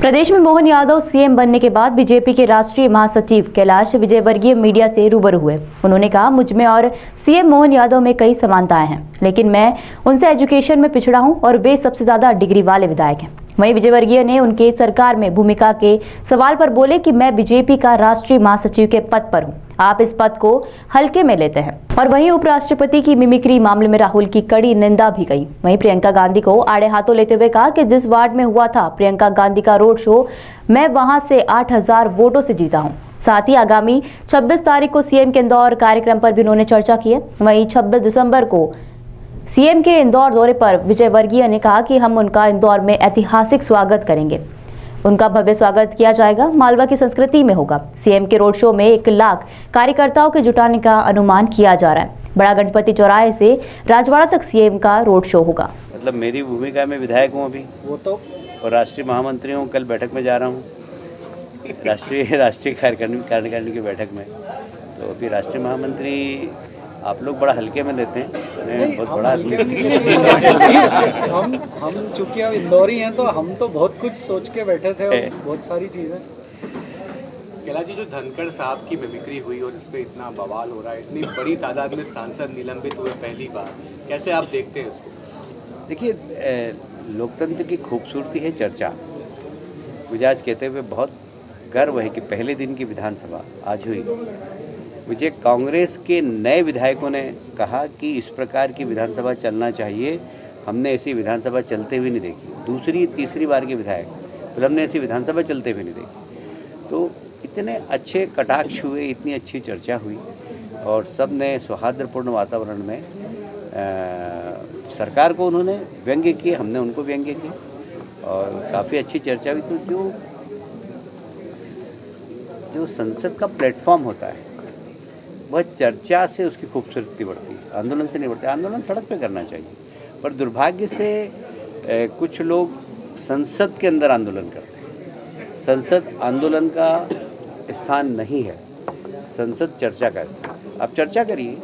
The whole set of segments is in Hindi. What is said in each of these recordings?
प्रदेश में मोहन यादव सीएम बनने के बाद बीजेपी के राष्ट्रीय महासचिव कैलाश विजयवर्गीय मीडिया से रूबरू हुए। उन्होंने कहा, मुझ में और सीएम मोहन यादव में कई समानताएं हैं, लेकिन मैं उनसे एजुकेशन में पिछड़ा हूं और वे सबसे ज्यादा डिग्री वाले विधायक हैं। वहीं विजयवर्गीय ने उनके सरकार में भूमिका के सवाल पर बोले कि मैं बीजेपी का राष्ट्रीय महासचिव के पद पर हूं, आप इस पद को हल्के में लेते हैं। और वहीं उपराष्ट्रपति की मिमिक्री मामले में राहुल की कड़ी निंदा भी गई। वहीं प्रियंका गांधी को आड़े हाथों लेते हुए कहा कि जिस वार्ड में हुआ था प्रियंका गांधी का रोड शो, मैं वहां से 8000 वोटों से जीता हूं। साथ ही आगामी 26 तारीख को सीएम के इंदौर कार्यक्रम पर भी उन्होंने चर्चा की है। वहीं 26 दिसंबर को सीएम के इंदौर दौरे पर विजयवर्गीय ने कहा कि हम उनका इंदौर में ऐतिहासिक स्वागत करेंगे, उनका भव्य स्वागत किया जाएगा, मालवा की संस्कृति में होगा। सीएम के रोड शो में 1 लाख कार्यकर्ताओं के जुटाने का अनुमान किया जा रहा है। बड़ा गणपति चौराहे से राजवाड़ा तक सीएम का रोड शो होगा। मतलब मेरी भूमिका में विधायक हूँ अभी, वो तो, और राष्ट्रीय महामंत्री हूँ। कल बैठक में जा रहा हूँ, राष्ट्रीय कार्यकारिणी की बैठक में। तो अभी राष्ट्रीय महामंत्री आप लोग बड़ा हल्के में लेते हैं, बहुत बड़ा आदमी। हम चूंकि अब इंदौरी हैं तो हम तो बहुत कुछ सोच के बैठे थे, बहुत सारी चीजें। कैलाश जी, जो धनखड़ साहब की मिमिक्री हुई और इस पे इतना बवाल हो रहा है, इतनी बड़ी तादाद में सांसद निलंबित हुए पहली बार, कैसे आप देखते हैं इसको? देखिए, लोकतंत्र की खूबसूरती है चर्चा। मुझे आज कहते हुए बहुत गर्व है कि पहले दिन की विधानसभा आज हुई। मुझे कांग्रेस के नए विधायकों ने कहा कि इस प्रकार की विधानसभा चलना चाहिए, हमने ऐसी विधानसभा चलते हुए नहीं देखी। दूसरी तीसरी बार के विधायक, फिर हमने ऐसी विधानसभा चलते हुए नहीं देखी। तो इतने अच्छे कटाक्ष हुए, इतनी अच्छी चर्चा हुई और सब ने सौहार्दपूर्ण वातावरण में सरकार को उन्होंने व्यंग्य किए, हमने उनको व्यंग्य किए और काफ़ी अच्छी चर्चा हुई। तो जो संसद का प्लेटफॉर्म होता है वह चर्चा से उसकी खूबसूरती बढ़ती है, आंदोलन से नहीं बढ़ती। आंदोलन सड़क पे करना चाहिए, पर दुर्भाग्य से कुछ लोग संसद के अंदर आंदोलन करते हैं। संसद आंदोलन का स्थान नहीं है, संसद चर्चा का स्थान। आप चर्चा करिए,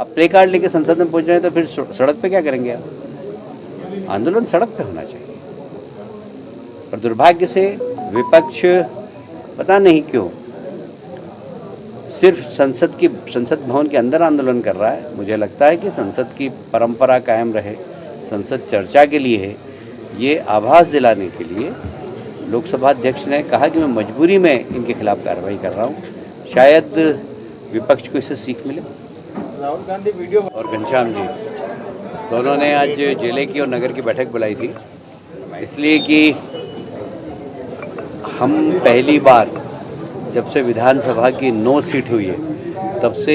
आप प्ले कार्ड लेके संसद में पहुंच रहे हैं तो फिर सड़क पे क्या करेंगे आप? आंदोलन सड़क पे होना चाहिए। पर दुर्भाग्य से विपक्ष पता नहीं क्यों सिर्फ संसद भवन के अंदर आंदोलन कर रहा है। मुझे लगता है कि संसद की परंपरा कायम रहे, संसद चर्चा के लिए है। ये आभास दिलाने के लिए लोकसभा अध्यक्ष ने कहा कि मैं मजबूरी में इनके खिलाफ कार्रवाई कर रहा हूँ। शायद विपक्ष को इससे सीख मिले। राहुल गांधी वीडियो और घनश्याम जी दोनों ने आज जिले की और नगर की बैठक बुलाई थी, इसलिए कि हम पहली बार जब से विधानसभा की 9 सीट हुई है तब से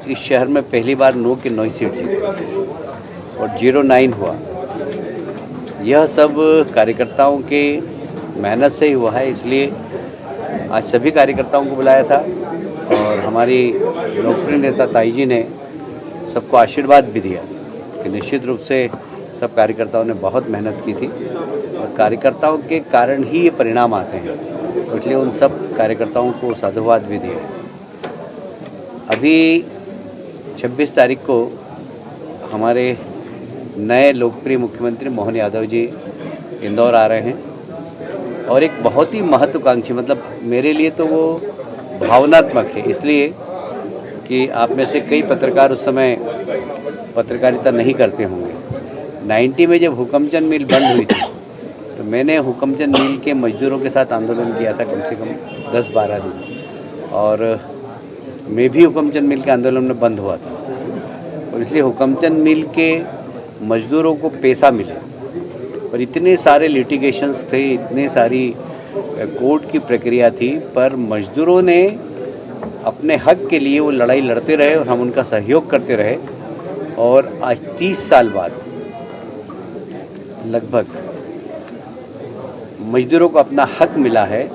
इस शहर में पहली बार 9 की 9 सीट जीती और 09 हुआ। यह सब कार्यकर्ताओं के मेहनत से ही हुआ है। इसलिए आज सभी कार्यकर्ताओं को बुलाया था और हमारी लोकप्रिय नेता ताई जी ने सबको आशीर्वाद भी दिया कि निश्चित रूप से सब कार्यकर्ताओं ने बहुत मेहनत की थी और कार्यकर्ताओं के कारण ही ये परिणाम आते हैं, इसलिए उन सब कार्यकर्ताओं को साधुवाद भी दिया। अभी 26 तारीख को हमारे नए लोकप्रिय मुख्यमंत्री मोहन यादव जी इंदौर आ रहे हैं और एक बहुत ही महत्वाकांक्षी, मतलब मेरे लिए तो वो भावनात्मक है, इसलिए कि आप में से कई पत्रकार उस समय पत्रकारिता नहीं करते होंगे। 90 में जब हुकमचंद मिल बंद हुई थी तो मैंने हुकमचंद मिल के मजदूरों के साथ आंदोलन किया था कम से कम 10-12 दिन, और मैं भी हुकमचंद मिल के आंदोलन में बंद हुआ था। और इसलिए हुकमचंद मिल के मजदूरों को पैसा मिले, पर इतने सारे लिटिगेशंस थे, इतने सारी कोर्ट की प्रक्रिया थी, पर मजदूरों ने अपने हक के लिए वो लड़ाई लड़ते रहे और हम उनका सहयोग करते रहे। और आज 30 साल बाद लगभग मजदूरों को अपना हक मिला है,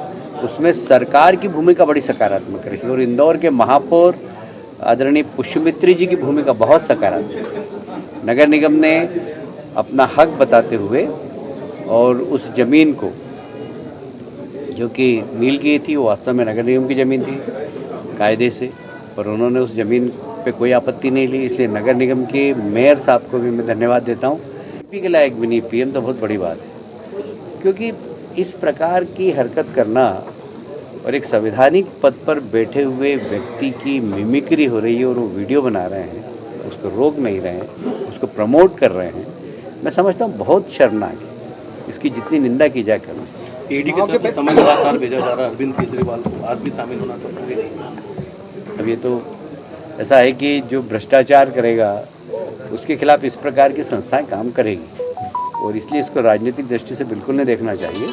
उसमें सरकार की भूमिका बड़ी सकारात्मक रही और इंदौर के महापौर आदरणीय पुष्यमित्री जी की भूमिका बहुत सकारात्मक। नगर निगम ने अपना हक बताते हुए और उस ज़मीन को जो कि मील की थी वो वास्तव में नगर निगम की ज़मीन थी कायदे से, पर उन्होंने उस ज़मीन पे कोई आपत्ति नहीं ली। इसलिए नगर निगम के मेयर साहब को भी मैं धन्यवाद देता हूँ। पी के लायक भी नहीं, पीएम तो बहुत बड़ी बात है, क्योंकि इस प्रकार की हरकत करना और एक संवैधानिक पद पर बैठे हुए व्यक्ति की मिमिक्री हो रही है और वो वीडियो बना रहे हैं, उसको रोक नहीं रहे हैं, उसको प्रमोट कर रहे हैं, मैं समझता हूँ बहुत शर्मनाक है। इसकी जितनी निंदा की जाए करें। ईडी की तरफ से समन लगातार भेजा जा रहा है अरविंद केजरीवाल को, आज भी शामिल होना तो कोई नहीं। अब ये तो ऐसा है कि जो भ्रष्टाचार करेगा उसके खिलाफ इस प्रकार की संस्थाएं काम करेगी और इसलिए इसको राजनीतिक दृष्टि से बिल्कुल नहीं देखना चाहिए,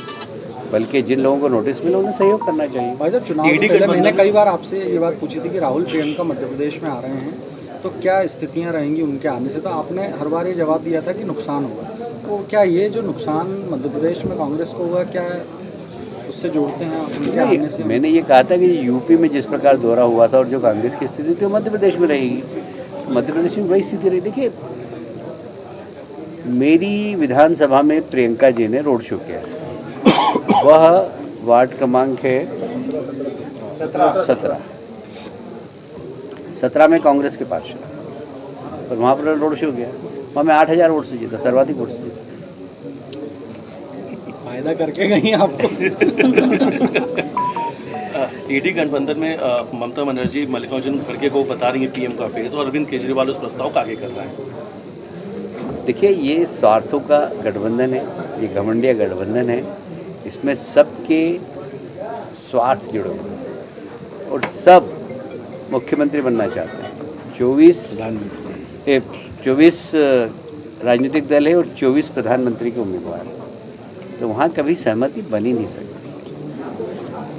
बल्कि जिन लोगों को नोटिस मिले उन्हें सहयोग करना चाहिए। भाई साहब, चुनाव से पहले मैंने कई बार आपसे ये बात पूछी थी कि राहुल प्रियंका मध्य प्रदेश में आ रहे हैं तो क्या स्थितियां रहेंगी उनके आने से, तो आपने हर बार ये जवाब दिया था कि नुकसान होगा। तो क्या ये जो नुकसान मध्य प्रदेश में कांग्रेस को हुआ, क्या उससे जोड़ते हैं आप उनके आने से? मैंने ये कहा था कि यूपी में जिस प्रकार दौरा हुआ था और जो कांग्रेस की स्थिति थी वो मध्य प्रदेश में रहेगी, मध्य प्रदेश में वही स्थिति रही। देखिए, मेरी विधानसभा में प्रियंका जी ने रोड शो किया, वह वार्ड क्रमांक है 17 में कांग्रेस के पास और वहाँ पर रोड शो किया, वहाँ मैं 8000 वोट से जीता, सर्वाधिक वोट से जीता। फायदा करके गई आपको। ईडी गठबंधन में ममता बनर्जी मल्लिकार्जुन खड़गे को बता रही है पीएम का फेस, और अरविंद केजरीवाल उस प्रस्ताव का आगे कर रहा है। देखिए, ये स्वार्थों का गठबंधन है, ये घमंडिया गठबंधन है, इसमें सबके स्वार्थ जुड़े हुए हैं और सब मुख्यमंत्री बनना चाहते हैं। 24 राजनीतिक दल है और 24 प्रधानमंत्री के उम्मीदवार हैं, तो वहाँ कभी सहमति बन ही नहीं सकती।